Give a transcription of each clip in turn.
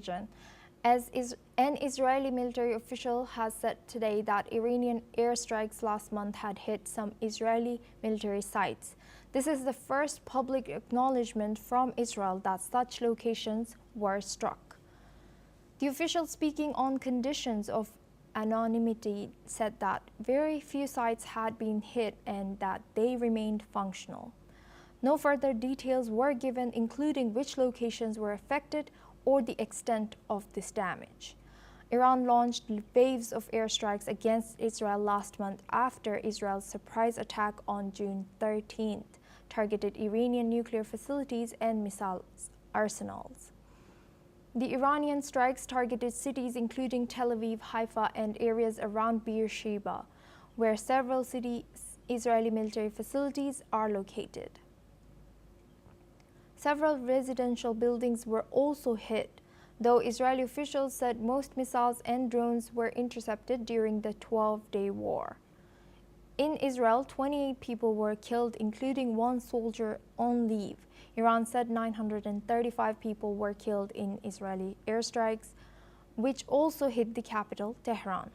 region. An Israeli military official has said today that Iranian airstrikes last month had hit some Israeli military sites. This is the first public acknowledgement from Israel that such locations were struck. The official, speaking on conditions of anonymity, said that very few sites had been hit and that they remained functional. No further details were given, including which locations were affected or the extent of this damage. Iran launched waves of airstrikes against Israel last month after Israel's surprise attack on June 13th targeted Iranian nuclear facilities and missile arsenals. The Iranian strikes targeted cities including Tel Aviv, Haifa, and areas around Beersheba, where several Israeli military facilities are located. Several residential buildings were also hit, though Israeli officials said most missiles and drones were intercepted during the 12-day war. In Israel, 28 people were killed, including one soldier on leave. Iran said 935 people were killed in Israeli airstrikes, which also hit the capital, Tehran.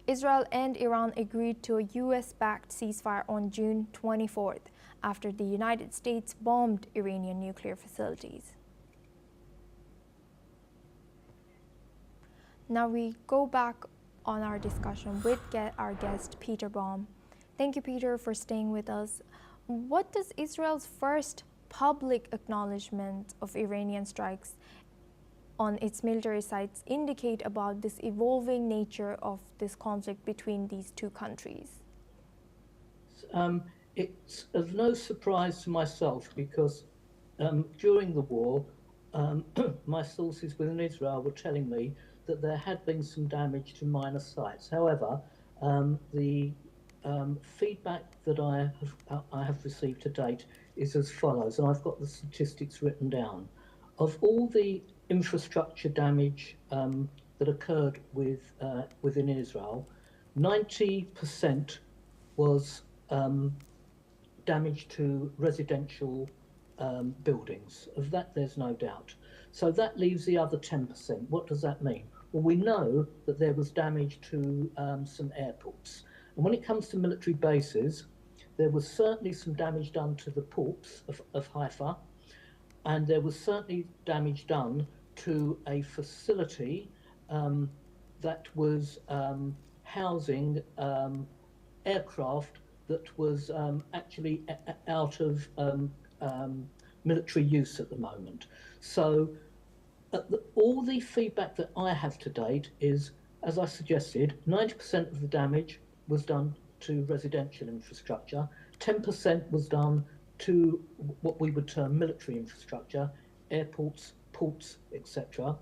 Israel and Iran agreed to a U.S.-backed ceasefire on June 24th after the United States bombed Iranian nuclear facilities. Now we go back on our discussion with our guest, Peter Baum. Thank you, Peter, for staying with us. What does Israel's first public acknowledgement of Iranian strikes on its military sites indicate about this evolving nature of this conflict between these two countries? It's of no surprise to myself because during the war, my sources within Israel were telling me that there had been some damage to minor sites. However, the feedback that I have received to date is as follows, and I've got the statistics written down. Of all the infrastructure damage that occurred within Israel, 90% was damage to residential buildings. Of that, there's no doubt. So that leaves the other 10%. What does that mean? Well, we know that there was damage to some airports. And when it comes to military bases, there was certainly some damage done to the ports of Haifa, and there was certainly damage done to a facility that was housing aircraft that was actually out of military use at the moment. So all the feedback that I have to date is, as I suggested, 90% of the damage was done to residential infrastructure, 10% was done to what we would term military infrastructure, airports, ports, etc.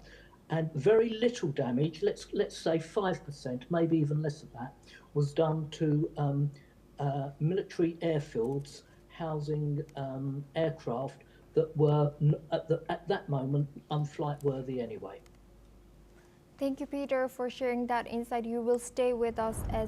And very little damage, let's say 5%, maybe even less of that, was done to military airfields housing aircraft that were at that moment unflight worthy anyway. Thank you, Peter, for sharing that insight. You will stay with us as